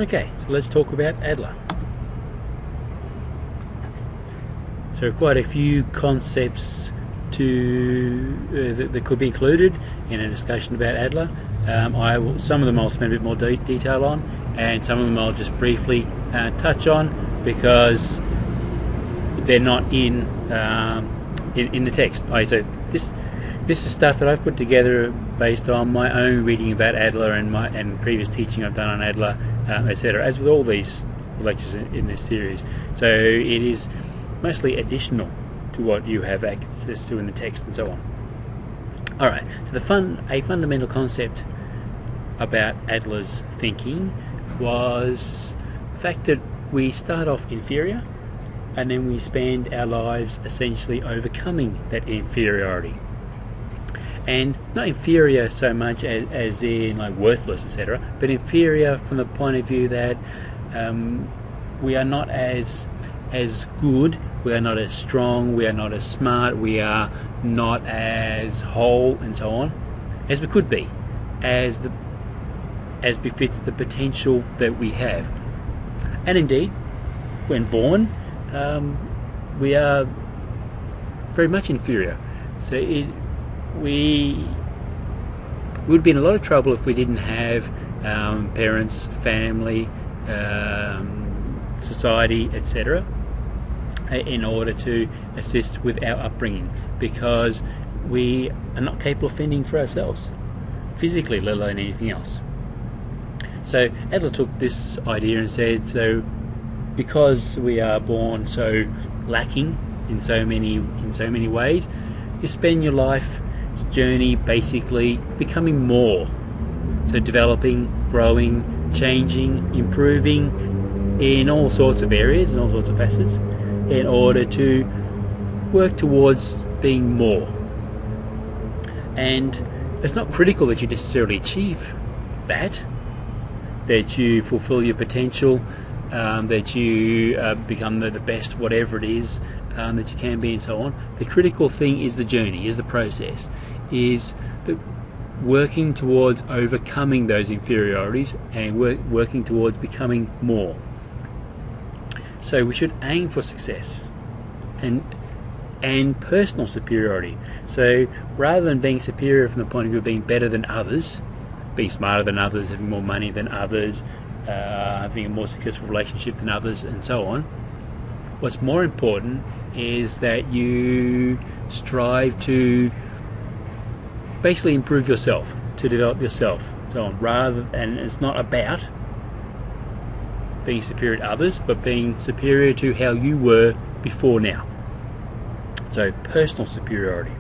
Okay, so let's talk about Adler. So quite a few concepts that could be included in a discussion about Adler. Some of them I'll spend a bit more detail on, and some of them I'll just briefly touch on because they're not in the text. So this is stuff that I've put together based on my own reading about Adler and previous teaching I've done on Adler, etc. As with all these lectures in this series, so it is mostly additional to what you have access to in the text and so on. Alright, so a fundamental concept about Adler's thinking was the fact that we start off inferior and then we spend our lives essentially overcoming that inferiority. And not inferior so much as in like worthless, etc., but inferior from the point of view that we are not as good, we are not as strong, we are not as smart, we are not as whole and so on as we could be, as befits the potential that we have. And indeed, when born, we are very much inferior. So we would be in a lot of trouble if we didn't have parents, family, society, etc., in order to assist with our upbringing, because we are not capable of fending for ourselves physically, let alone anything else. So Adler took this idea and said, so because we are born so lacking in so many ways, you spend your life journey basically becoming more, so developing, growing, changing, improving in all sorts of areas and all sorts of facets in order to work towards being more. And it's not critical that you necessarily achieve that you fulfill your potential, that you become the best whatever it is that you can be and so on. The critical thing is the journey, is the process, is the working towards overcoming those inferiorities and working towards becoming more. So we should aim for success and personal superiority. So rather than being superior from the point of view of being better than others, being smarter than others, having more money than others, having a more successful relationship than others and so on, what's more important is that you strive to basically improve yourself, to develop yourself, so on. And it's not about being superior to others, but being superior to how you were before now. So personal superiority.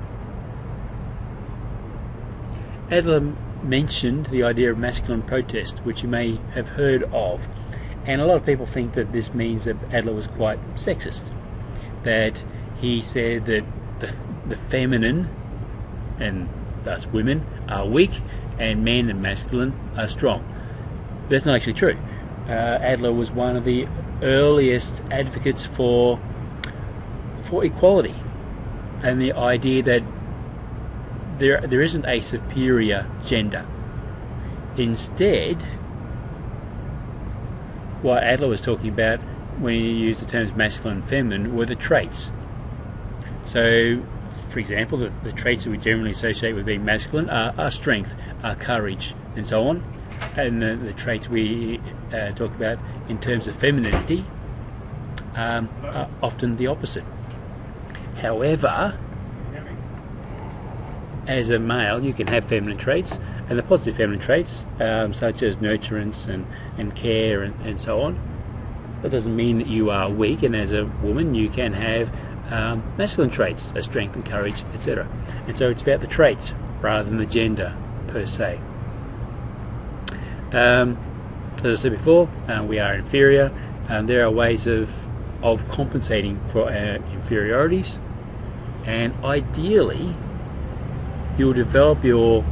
Adler mentioned the idea of masculine protest, which you may have heard of, and a lot of people think that this means that Adler was quite sexist, that he said that the feminine, and thus women, are weak and men and masculine are strong. That's not actually true. Adler was one of the earliest advocates for equality and the idea that there isn't a superior gender. Instead, what Adler was talking about when he used the terms masculine and feminine were the traits. So, for example, the traits that we generally associate with being masculine are strength, are courage, and so on. And the traits we talk about in terms of femininity are often the opposite. However, as a male, you can have feminine traits, and the positive feminine traits, such as nurturance and care and so on. That doesn't mean that you are weak, and as a woman, you can have masculine traits, as strength and courage, etc. And so it's about the traits rather than the gender per se. As I said before, we are inferior. There are ways of compensating for our inferiorities, and ideally you'll develop your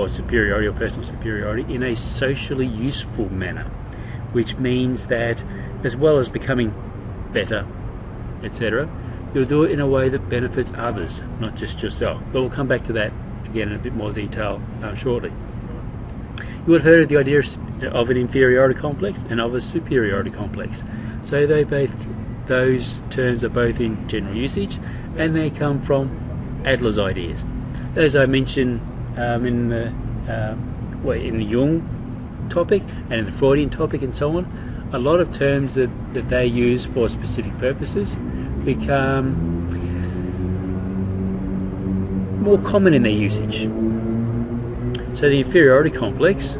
superiority, your personal superiority, in a socially useful manner, which means that as well as becoming better, etc., you'll do it in a way that benefits others, not just yourself. But we'll come back to that again in a bit more detail shortly. You would have heard of the idea of of an inferiority complex and of a superiority complex. So those terms are both in general usage, and they come from Adler's ideas. As I mentioned in the Jung topic and in the Freudian topic and so on, a lot of terms that they use for specific purposes become more common in their usage. So the inferiority complex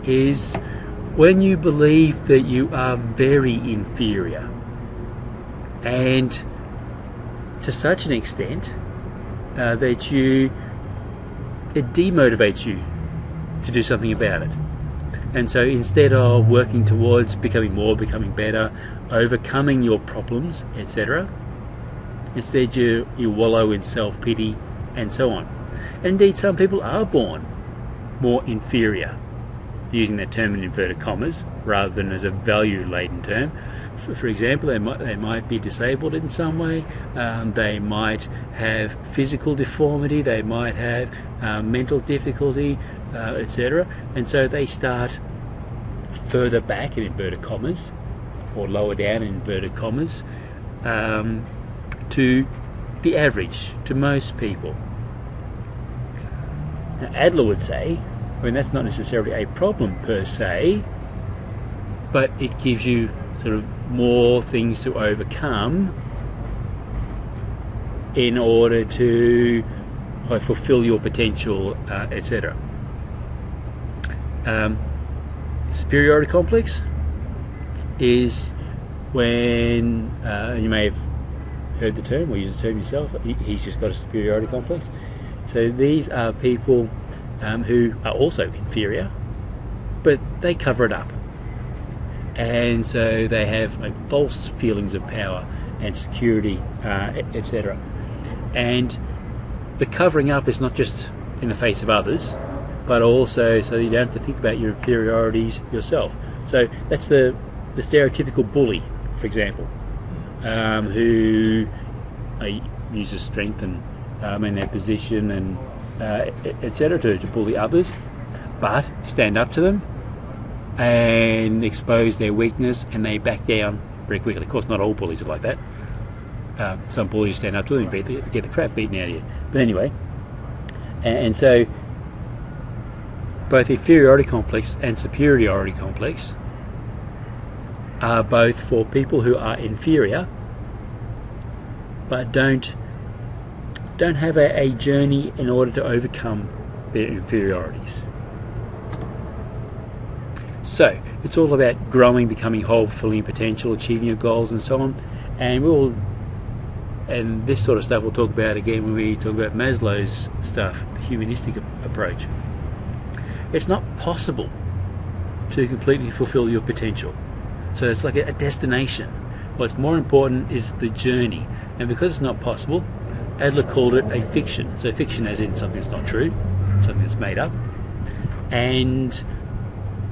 is when you believe that you are very inferior, and to such an extent that it demotivates you to do something about it. And so instead of working towards becoming more, becoming better, overcoming your problems, etc., instead you wallow in self-pity and so on. And indeed, some people are born more inferior, using that term in inverted commas rather than as a value-laden term. For example, they might be disabled in some way, they might have physical deformity, they might have mental difficulty, etc. And so they start further back in inverted commas, or lower down in inverted commas, to the average, to most people. Now, Adler would say, I mean, that's not necessarily a problem per se, but it gives you sort of more things to overcome in order to fulfill your potential, etc. Superiority complex is when, you may have heard the term or used the term yourself, he's just got a superiority complex. So these are people who are also inferior, but they cover it up, and so they have false feelings of power and security, etc. And the covering up is not just in the face of others, but also so you don't have to think about your inferiorities yourself. So that's the stereotypical bully, for example, who uses strength and in their position and etc. to bully others, but stand up to them and expose their weakness, and they back down very quickly. Of course, not all bullies are like that. Some bullies stand up to them and get the crap beaten out of you. But anyway, and so both inferiority complex and superiority complex are both for people who are inferior but don't have a journey in order to overcome their inferiorities. So it's all about growing, becoming whole, fulfilling potential, achieving your goals and so on. And this sort of stuff we'll talk about again when we talk about Maslow's stuff, the humanistic approach. It's not possible to completely fulfill your potential. So it's like a destination. What's more important is the journey. And because it's not possible, Adler called it a fiction. So fiction as in something that's not true, something that's made up. And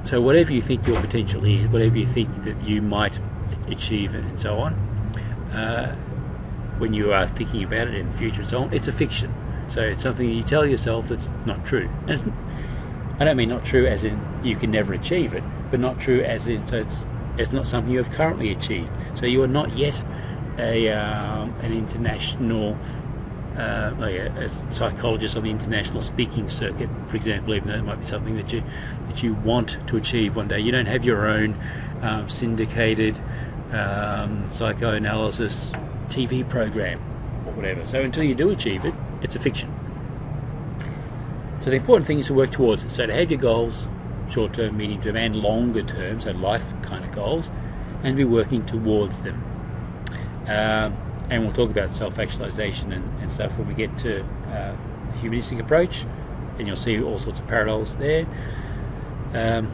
so whatever you think your potential is, whatever you think that you might achieve and so on, when you are thinking about it in the future and so on, it's a fiction. So it's something you tell yourself that's not true. And I don't mean not true as in you can never achieve it, but not true as in so it's not something you have currently achieved. So you are not yet an international a psychologist on the international speaking circuit, for example, even though it might be something that you want to achieve one day. You don't have your own syndicated psychoanalysis TV program or whatever. So until you do achieve it, it's a fiction. So the important thing is to work towards it. So to have your goals, short term, medium term and longer term, so life kind of goals, and be working towards them. And we'll talk about self-actualization and stuff when we get to the humanistic approach, and you'll see all sorts of parallels there. And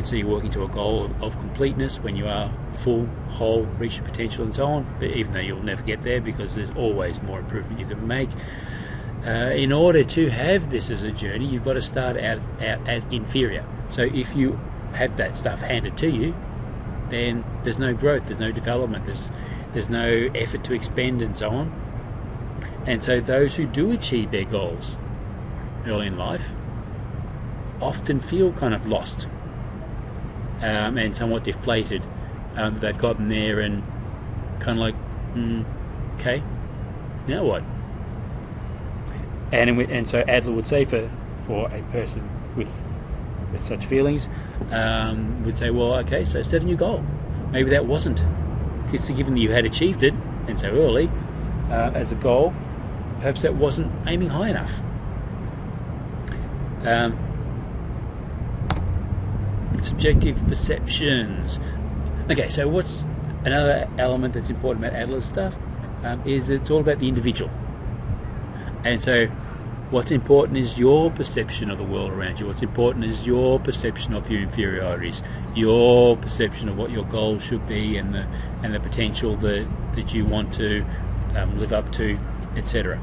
so you're working to a goal of completeness when you are full, whole, reach your potential and so on, but even though you'll never get there because there's always more improvement you can make. In order to have this as a journey, you've got to start out as inferior. So if you have that stuff handed to you, then there's no growth, there's no development, there's no effort to expend and so on. And so those who do achieve their goals early in life often feel kind of lost and somewhat deflated. They've gotten there and kind of like, okay, now what? And so Adler would say for a person with such feelings, would say, well, okay, so set a new goal. Maybe that wasn't, given that you had achieved it and so early as a goal, perhaps that wasn't aiming high enough. Subjective perceptions. Okay, so what's another element that's important about Adler's stuff is it's all about the individual. And so what's important is your perception of the world around you. What's important is your perception of your inferiorities, your perception of what your goals should be, and the potential that you want to live up to, etc.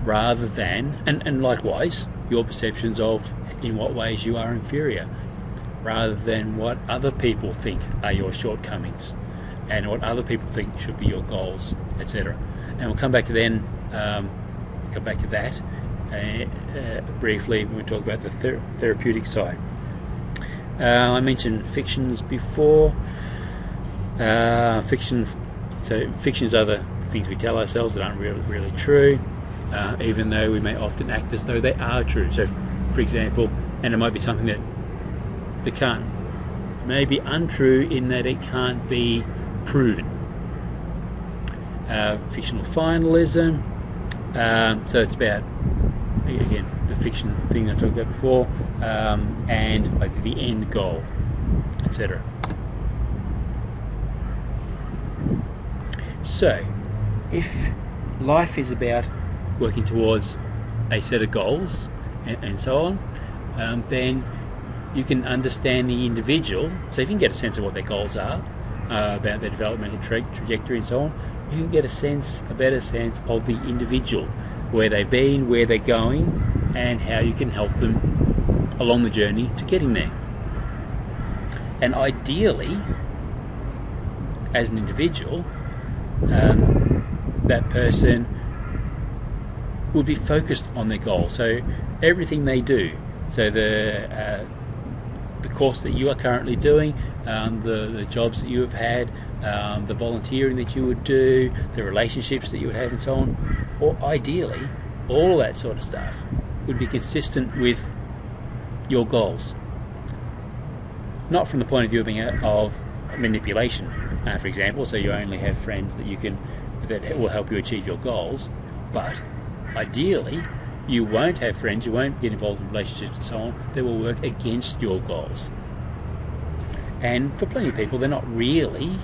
Rather than, and likewise, your perceptions of in what ways you are inferior, rather than what other people think are your shortcomings and what other people think should be your goals, etc. And we'll come back to that briefly when we talk about the therapeutic side. I mentioned fictions before. Fictions are the things we tell ourselves that aren't really true, even though we may often act as though they are true. So, for example, and it might be something that may be untrue in that it can't be proven. Fictional finalism. So it's about, again, the fiction thing I talked about before, and like the end goal, etc. So, if life is about working towards a set of goals and so on, then you can understand the individual. So if you can get a sense of what their goals are, about their developmental trajectory and so on, you can get a better sense of the individual, where they've been, where they're going, and how you can help them along the journey to getting there. And ideally, as an individual, that person would be focused on their goal. So everything they do, so the course that you are currently doing, the jobs that you have had, the volunteering that you would do, the relationships that you would have, and so on, or ideally, all of that sort of stuff would be consistent with your goals. Not from the point of view of manipulation, for example, so you only have friends that will help you achieve your goals, but ideally you won't have friends, you won't get involved in relationships and so on that will work against your goals. And for plenty of people, they're not really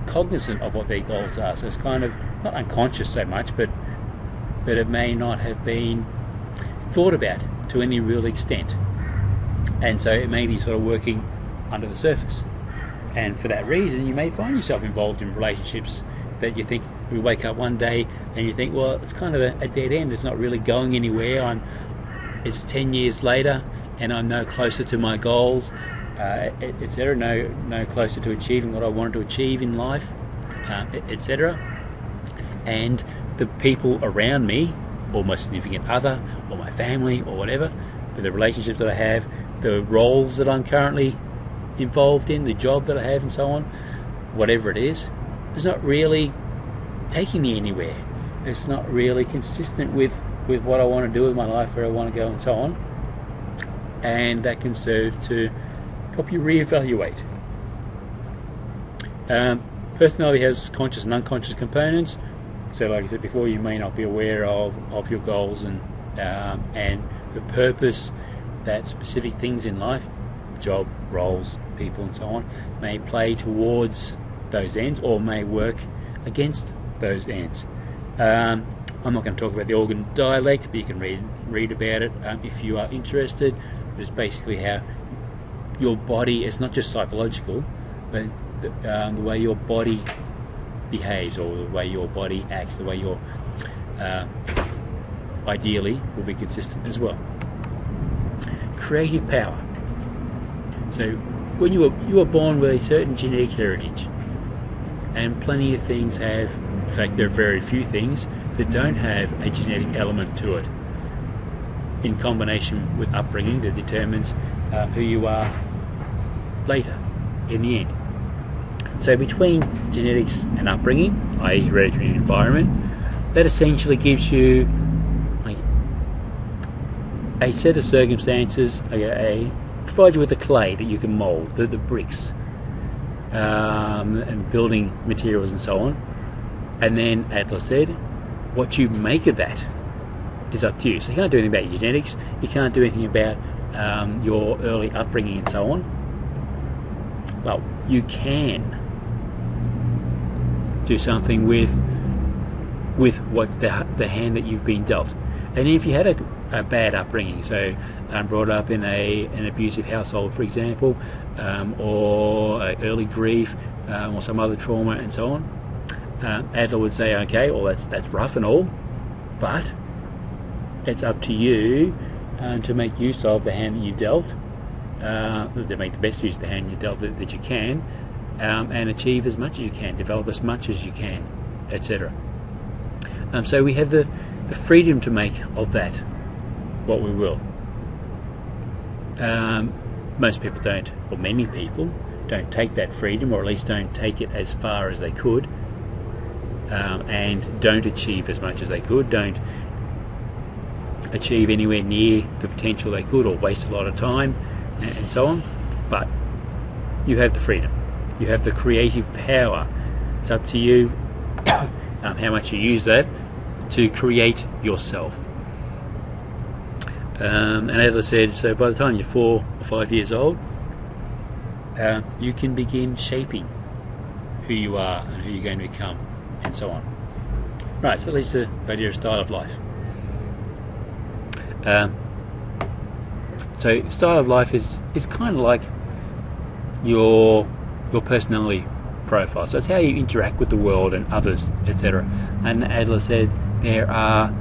cognizant of what their goals are, so it's kind of not unconscious so much, but it may not have been thought about to any real extent, and so it may be sort of working under the surface. And for that reason, you may find yourself involved in relationships that you think, we wake up one day and you think, well, it's kind of a dead end, it's not really going anywhere, it's 10 years later and I'm no closer to my goals, etc., no closer to achieving what I wanted to achieve in life, etc. And the people around me, or my significant other, or my family, or whatever, the relationships that I have, the roles that I'm currently involved in, the job that I have and so on, whatever it is not really taking me anywhere. It's not really consistent with what I want to do with my life, where I want to go and so on, and that can serve to help you reevaluate. Personality has conscious and unconscious components, so like I said before, you may not be aware of your goals and the purpose that specific things in life, job, roles, people and so on, may play towards those ends or may work against those ends. I'm not going to talk about the organ dialect, but you can read about it if you are interested. It's basically how your body, it's not just psychological, but the way your body behaves, or the way your body acts, the way your ideally will be consistent as well. Creative power. So when you were born with a certain genetic heritage, and plenty of things have, in fact there are very few things that don't have a genetic element to it. in combination with upbringing that determines who you are later in the end. So between genetics and upbringing, i.e. hereditary environment, that essentially gives you a set of circumstances, provides you with the clay that you can mould, the bricks, and building materials and so on. And then Adler said, what you make of that is up to you. So you can't do anything about your genetics, you can't do anything about your early upbringing and so on. But you can do something with what the hand that you've been dealt. And if you had a bad upbringing, so brought up in an abusive household, for example, or early grief, or some other trauma and so on, Adler would say, okay, well that's rough and all, but it's up to you to make use of the hand that you've dealt, to make the best use of the hand you dealt that you can, and achieve as much as you can, develop as much as you can, etc. So we have the freedom to make of that what we will. Most people don't, or many people don't take that freedom, or at least don't take it as far as they could, and don't achieve as much as they could, don't achieve anywhere near the potential they could, or waste a lot of time and so on. But you have the freedom, you have the creative power. It's up to you how much you use that to create yourself. And Adler said, so by the time you're 4 or 5 years old, you can begin shaping who you are and who you're going to become, and so on. Right, so that leads to the idea of style of life. So style of life is kind of like your personality profile. So it's how you interact with the world and others, etc. And Adler said there are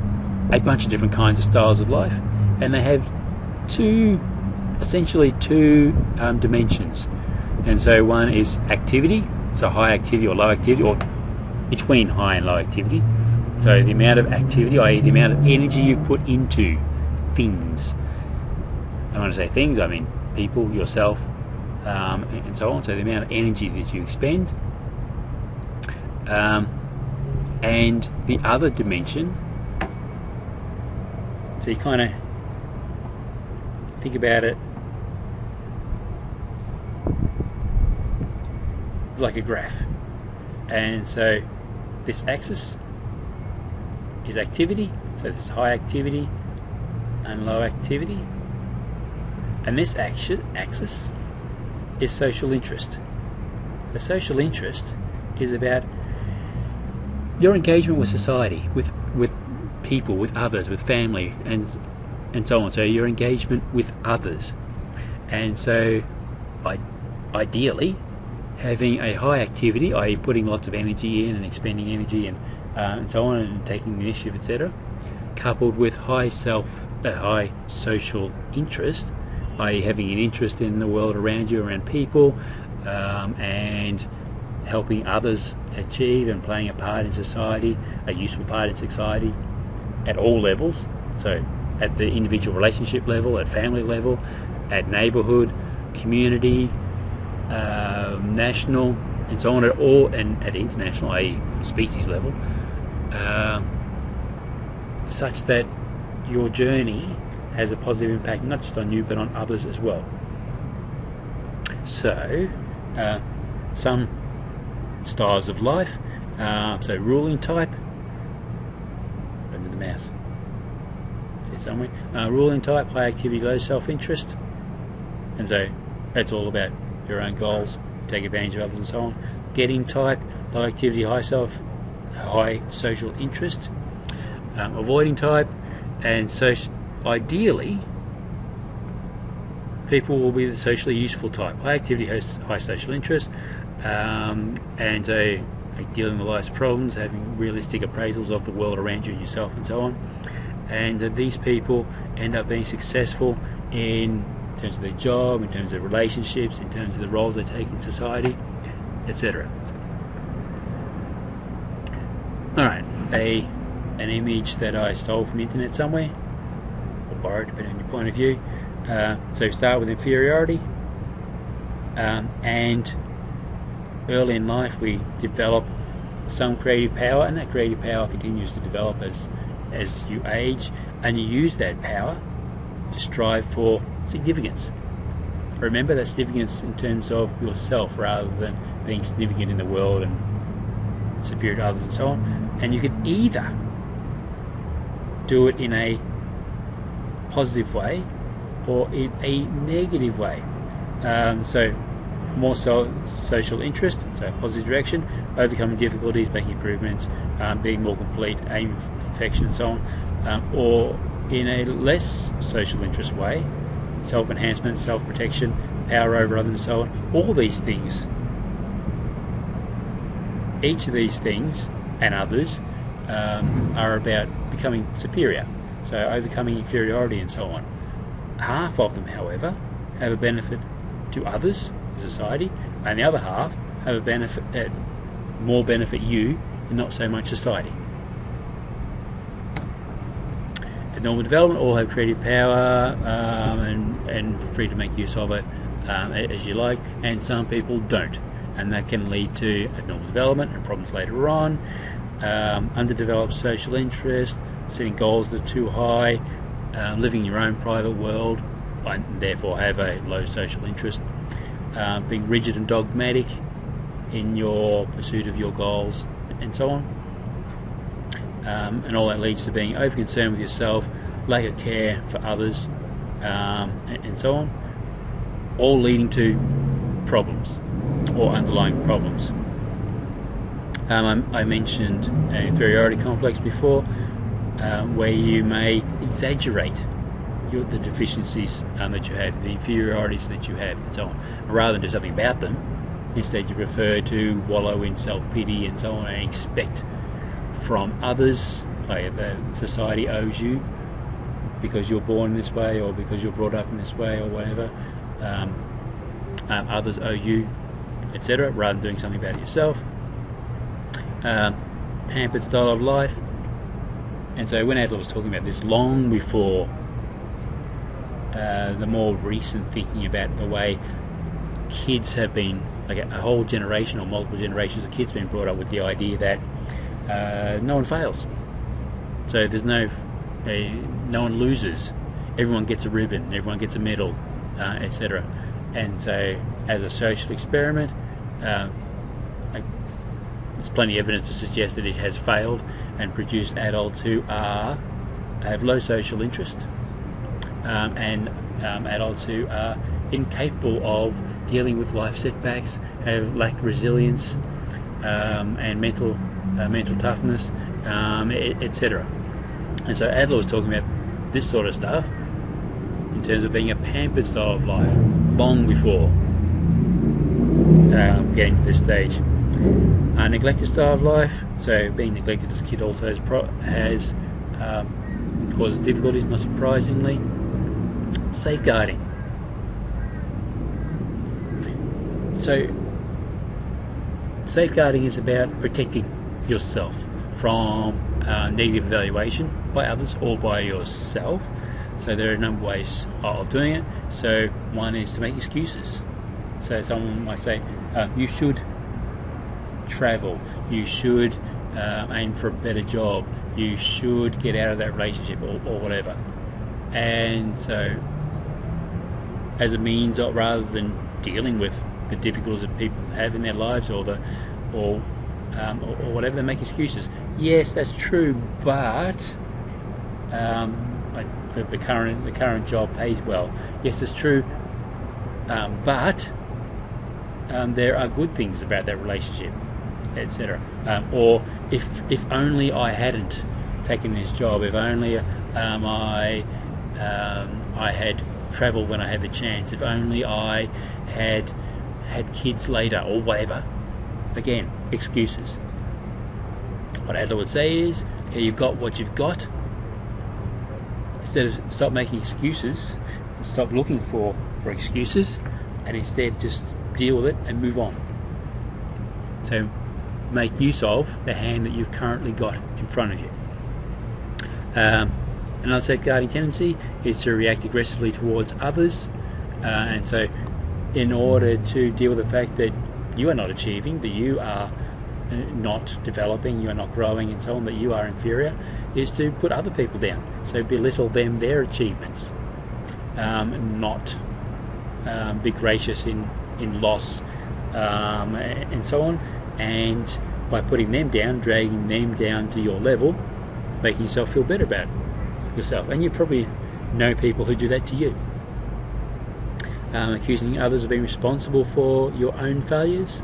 a bunch of different kinds of styles of life, and they have essentially two dimensions. And so one is activity, so high activity or low activity, or between high and low activity. So the amount of activity, i.e. the amount of energy you put into things. And when I say things, I mean people, yourself, and so on. So the amount of energy that you expend. And the other dimension, so you kind of think about it, it's like a graph. And so this axis is activity, so this is high activity and low activity, and this axis is social interest. So social interest is about your engagement with society, with people, with others, with family, and so on. So your engagement with others. And so ideally having a high activity, i.e. putting lots of energy in and expending energy and so on, and taking the initiative, etc., coupled with high social interest, i.e. having an interest in the world around you, around people, and helping others achieve and playing a part in society, a useful part in society at all levels. So at the individual relationship level, at family level, at neighbourhood, community, national, and so on, and at international, i.e. species level, such that your journey has a positive impact not just on you but on others as well. So some styles of life, so ruling type, under the mouse, see somewhere, ruling type, high activity, low self-interest, and so that's all about your own goals, take advantage of others and so on. Getting type, low activity, high social interest. Avoiding type, and so ideally people will be the socially useful type, high activity, high social interest, and so dealing with life's problems, having realistic appraisals of the world around you and yourself and so on. And these people end up being successful in terms of their job, in terms of relationships, in terms of the roles they take in society, etc. Alright, an image that I stole from the internet somewhere, or borrow, depending on your point of view. So start with inferiority, and early in life we develop some creative power, and that creative power continues to develop as you age, and you use that power to strive for significance. Remember, that significance in terms of yourself rather than being significant in the world and superior to others and so on. And you can either do it in a positive way or in a negative way. So more social interest, so positive direction, overcoming difficulties, making improvements, being more complete, aiming for perfection and so on, or in a less social interest way, self-enhancement, self-protection, power over others and so on. All these things, each of these things and others, are about becoming superior, so overcoming inferiority and so on. Half of them, however, have a benefit to others, society, and the other half have a benefit, more benefit you and not so much society. At normal development, all have creative power and free to make use of it as you like, and some people don't, and that can lead to abnormal development and problems later on. Underdeveloped social interest, setting goals that are too high, living your own private world, and therefore have a low social interest, being rigid and dogmatic in your pursuit of your goals, and so on. And all that leads to being over-concerned with yourself, lack of care for others, and so on, all leading to problems or underlying problems. I mentioned an inferiority complex before, where you may exaggerate the deficiencies that you have, the inferiorities that you have, and so on. Rather than do something about them, instead you prefer to wallow in self-pity and so on, and expect from others, like the society owes you because you're born in this way or because you're brought up in this way or whatever, others owe you, etc., rather than doing something about it yourself. Pampered style of life. And so when Adler was talking about this long before the more recent thinking about the way kids have been, like a whole generation or multiple generations of kids been brought up with the idea that no one fails, so there's no one loses, everyone gets a ribbon, everyone gets a medal, etc. And so as a social experiment, there's plenty of evidence to suggest that it has failed and produced adults who have low social interest, and adults who are incapable of dealing with life setbacks, have lacked resilience, and mental toughness, etc. And so Adler was talking about this sort of stuff in terms of being a pampered style of life long before getting to this stage. A neglected style of life, so being neglected as a kid also has causes difficulties, not surprisingly. Safeguarding. So safeguarding is about protecting yourself from negative evaluation by others or by yourself. So there are a number of ways of doing it. So one is to make excuses. So someone might say, you should travel, you should aim for a better job, you should get out of that relationship, or whatever. And so as a means of, rather than dealing with the difficulties that people have in their lives or whatever, they make excuses. Yes, that's true, but like the current job pays well. Yes, it's true, but there are good things about that relationship, etc. Or if only I hadn't taken this job, if only I had travelled when I had the chance, if only I had kids later, or whatever. Again, excuses. What Adler would say is, okay, you've got what you've got. Instead of stop making excuses, stop looking for excuses, and instead just deal with it and move on. So make use of the hand that you've currently got in front of you. Another safeguarding tendency is to react aggressively towards others, and so in order to deal with the fact that you are not achieving, that you are not developing, you are not growing and so on, that you are inferior, is to put other people down. So belittle them, their achievements, not be gracious in loss, and so on. And by putting them down, dragging them down to your level, making yourself feel better about yourself. And you probably know people who do that to you. Accusing others of being responsible for your own failures.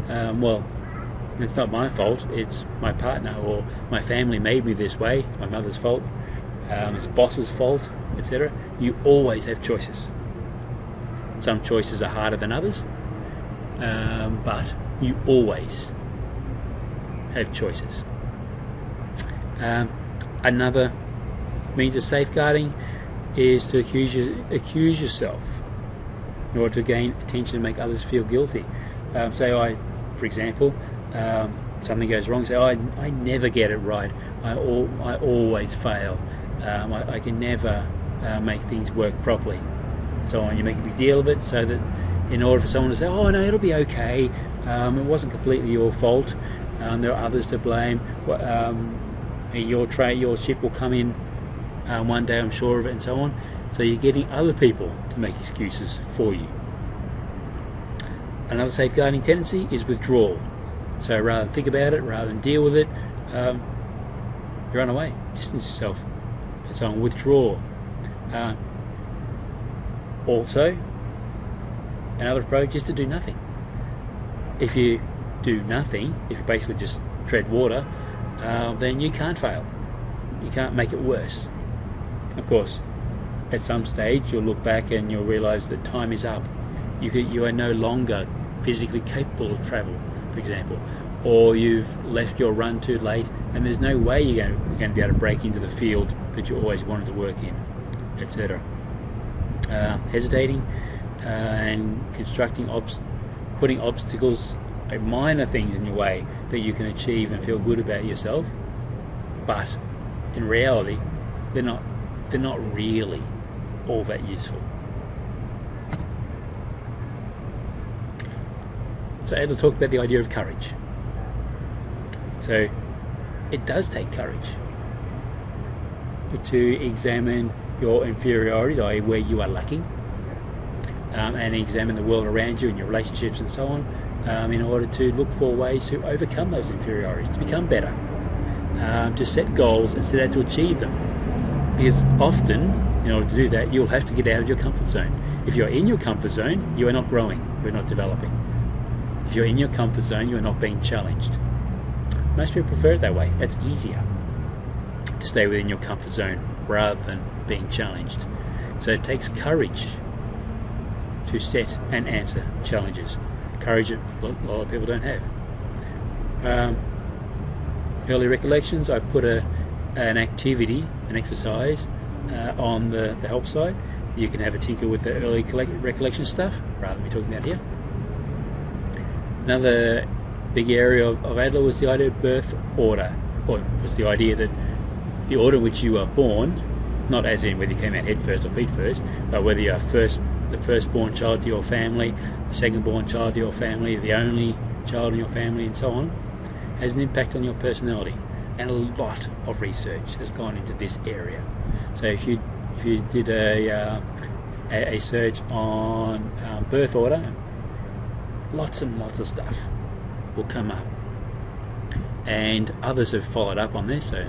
Well, it's not my fault, it's my partner or my family made me this way, it's my mother's fault, it's boss's fault, etc. You always have choices. Some choices are harder than others, but you always have choices. Another means of safeguarding is to accuse yourself in order to gain attention and make others feel guilty. Say for example, something goes wrong, say, I never get it right, I always fail, I can never make things work properly. So on, you make a big deal of it, so that in order for someone to say, oh no, it'll be okay, it wasn't completely your fault, there are others to blame, your ship will come in one day, I'm sure of it, and so on. So you're getting other people to make excuses for you. Another safeguarding tendency is withdrawal. So rather than think about it, rather than deal with it, you run away, distance yourself, and so on. Withdraw. Also, another approach is to do nothing. If you do nothing, if you basically just tread water, then you can't fail. You can't make it worse. Of course, at some stage you'll look back and you'll realise that time is up. You are no longer physically capable of travel, for example, or you've left your run too late and there's no way you're going to be able to break into the field that you always wanted to work in, etc. Hesitating and putting obstacles, minor things in your way that you can achieve and feel good about yourself, but in reality they're not really all that useful. So Adler talked about the idea of courage. So it does take courage to examine your inferiority, i.e. where you are lacking, and examine the world around you and your relationships and so on, in order to look for ways to overcome those inferiorities, to become better, to set goals and set out to achieve them. Because often, in order to do that, you'll have to get out of your comfort zone. If you're in your comfort zone, you are not growing, you're not developing. If you're in your comfort zone, you are not being challenged. Most people prefer it that way. It's easier to stay within your comfort zone rather than being challenged. So it takes courage to set and answer challenges. Courage that a lot of people don't have. Early recollections, I put an activity, an exercise on the help side. You can have a tinker with the early recollection stuff rather than be talking about here. Another big area of Adler was the idea of birth order, or was the idea that the order in which you are born, not as in whether you came out head first or feet first, but whether you are the firstborn child to your family, the second-born child to your family, the only child in your family, and so on, has an impact on your personality. And a lot of research has gone into this area. So if you did a search on birth order, lots and lots of stuff will come up, and others have followed up on this. So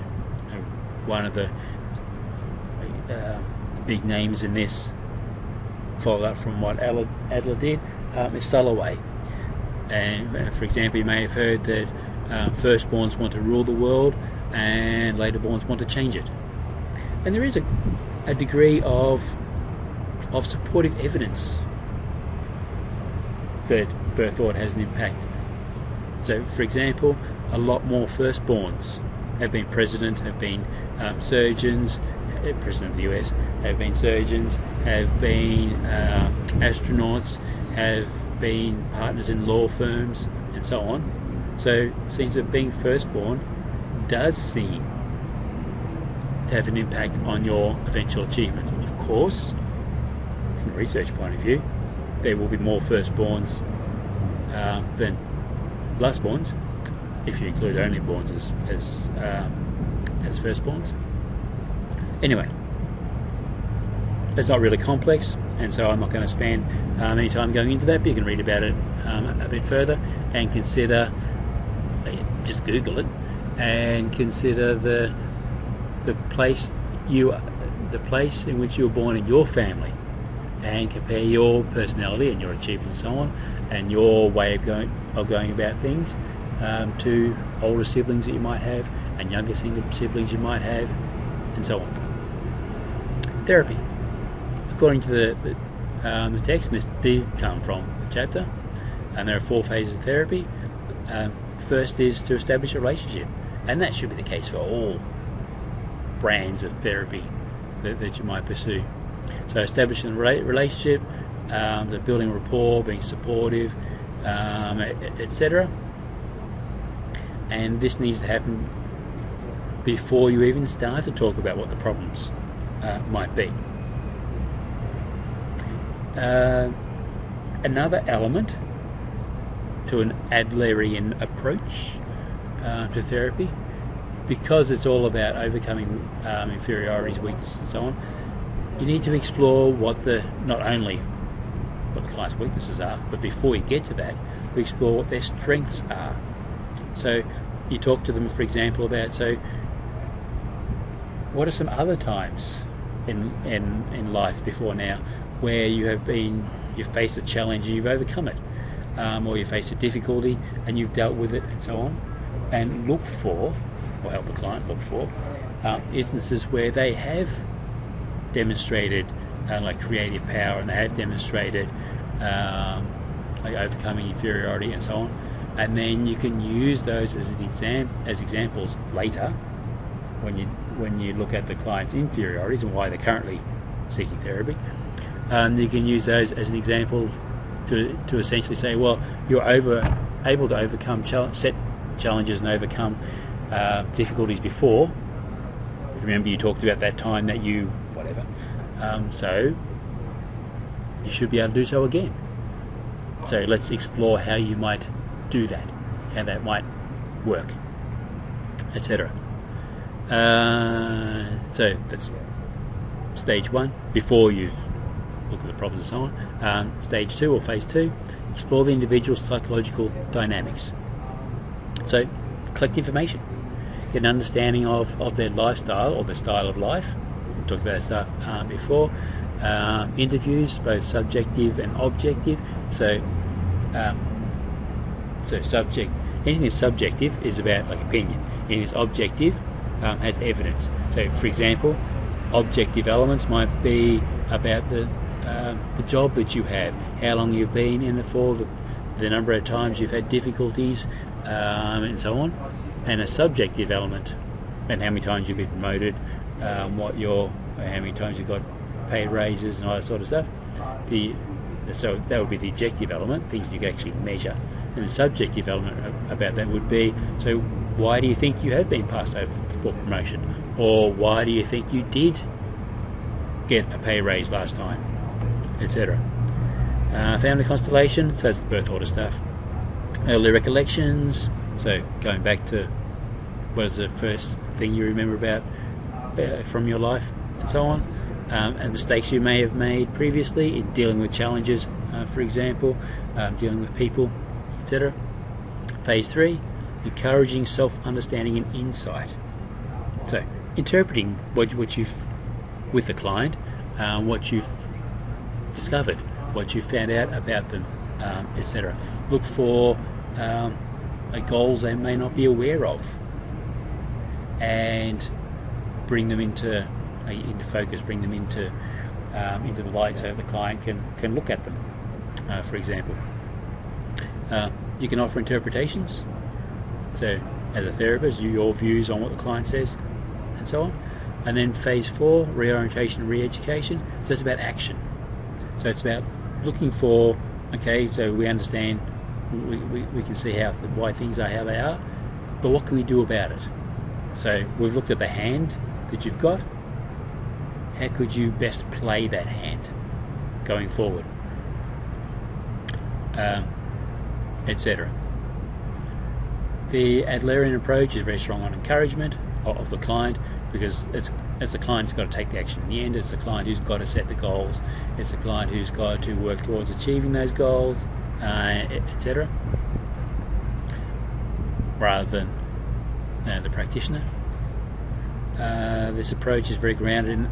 one of the big names in this followed up from what Adler did is Sulliway. And for example, you may have heard that firstborns want to rule the world and laterborns want to change it. And there is a degree of supportive evidence that birth order has an impact. So for example, a lot more firstborns have been president, have been surgeons, president of the US, have been surgeons, have been astronauts, have been partners in law firms, and so on. So it seems that being firstborn does seem have an impact on your eventual achievements. Of course, from a research point of view, there will be more firstborns than lastborns, if you include only borns as firstborns. Anyway, it's not really complex, and so I'm not going to spend any time going into that, but you can read about it a bit further and consider, just Google it, and consider the place in which you were born in your family, and compare your personality and your achievements and so on, and your way of going about things to older siblings that you might have, and younger siblings you might have, and so on. Therapy. According to the text, and this did come from the chapter, and there are 4 phases of therapy. First is to establish a relationship, and that should be the case for all brands of therapy that you might pursue. So establishing a relationship, the building rapport, being supportive, etc. And this needs to happen before you even start to talk about what the problems might be. Another element to an Adlerian approach to therapy, because it's all about overcoming inferiorities, weaknesses and so on, you need to explore not only what the client's weaknesses are, but before you get to that, we explore what their strengths are. So you talk to them, for example, about, so what are some other times in life before now where you've faced a challenge and you've overcome it, or you faced a difficulty and you've dealt with it, and so on, and look for, or help the client look for, instances where they have demonstrated like creative power, and they have demonstrated like overcoming inferiority and so on, and then you can use those as examples later when you look at the client's inferiorities and why they're currently seeking therapy. You can use those as an example to essentially say, well, you're able to overcome set challenges and overcome difficulties before. Remember, you talked about that time that you whatever, so you should be able to do so again. So let's explore how you might do that, how that might work, etc. So that's stage 1, before you've looked at the problems and so on. Stage 2, or phase 2, explore the individual's psychological dynamics. So collect information, get an understanding of their lifestyle or their style of life. We talked about stuff before. Interviews, both subjective and objective. So anything that's subjective is about like opinion. Anything that's objective has evidence. So, for example, objective elements might be about the job that you have, how long you've been in it for, the number of times you've had difficulties, and so on. And a subjective element, and how many times you've been promoted, how many times you've got paid raises and all that sort of stuff. So that would be the objective element, things you can actually measure. And the subjective element about that would be, so why do you think you have been passed over for promotion? Or why do you think you did get a pay raise last time? Etc. Family constellation, so that's the birth order stuff. Early recollections, so going back to what is the first thing you remember about from your life, and so on. And mistakes you may have made previously in dealing with challenges, for example, dealing with people, etc. Phase 3, encouraging self-understanding and insight. So interpreting what you've with the client, what you've discovered, what you found out about them, etc. Look for goals they may not be aware of, and bring them into focus, bring them into the light, so the client can look at them. For example, you can offer interpretations. So, as a therapist, your views on what the client says, and so on. And then phase 4, reorientation, re-education. So it's about action. So it's about looking for, okay, so we understand, we can see why things are how they are, but what can we do about it? So we've looked at the hand that you've got? How could you best play that hand going forward, etc. The Adlerian approach is very strong on encouragement of the client, because it's the client who's got to take the action in the end. It's the client who's got to set the goals. It's the client who's got to work towards achieving those goals, etc. Rather than the practitioner. This approach is very grounded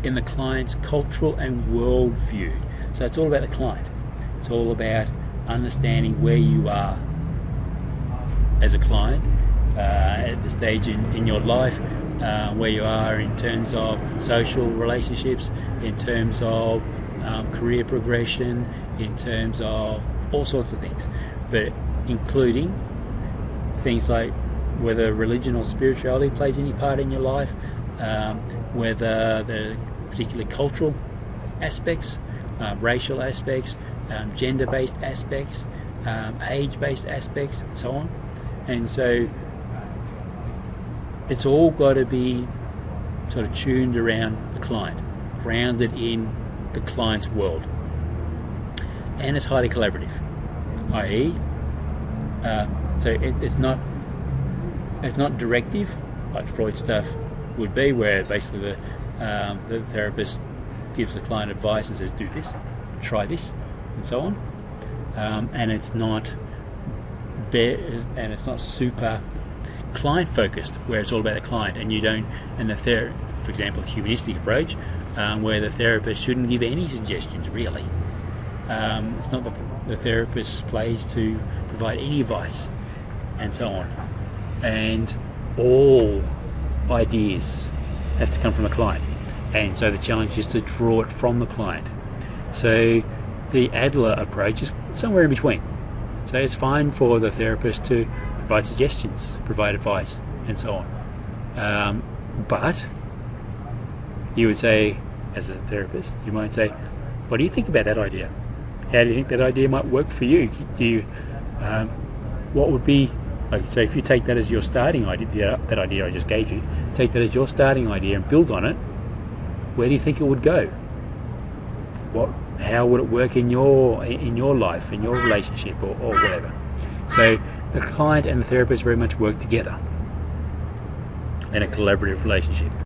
in the client's cultural and worldview. So it's all about the client. It's all about understanding where you are as a client at the stage in your life, where you are in terms of social relationships, in terms of career progression, in terms of all sorts of things, but including things like whether religion or spirituality plays any part in your life, whether the particularly cultural aspects, racial aspects, gender-based aspects, age-based aspects, and so on. And so it's all got to be sort of tuned around the client, grounded in the client's world, and it's highly collaborative, i.e. So it's not directive like Freud stuff would be, where basically the therapist gives the client advice and says, do this, try this, and so on. And it's not super client focused, where it's all about the client, and you don't, and for example, the humanistic approach, where the therapist shouldn't give any suggestions really. It's not the therapist's place to provide any advice, and so on. And all ideas have to come from the client, and so the challenge is to draw it from the client. So the Adler approach is somewhere in between. So it's fine for the therapist to provide suggestions, provide advice, and so on. But you would say, as a therapist, you might say, what do you think about that idea? How do you think that idea might work for you? Do you, what would be, like, so if you take that as your starting idea, that idea I just gave you, take that as your starting idea and build on it, where do you think it would go? How would it work in your life, in your relationship, or whatever? So the client and the therapist very much work together in a collaborative relationship.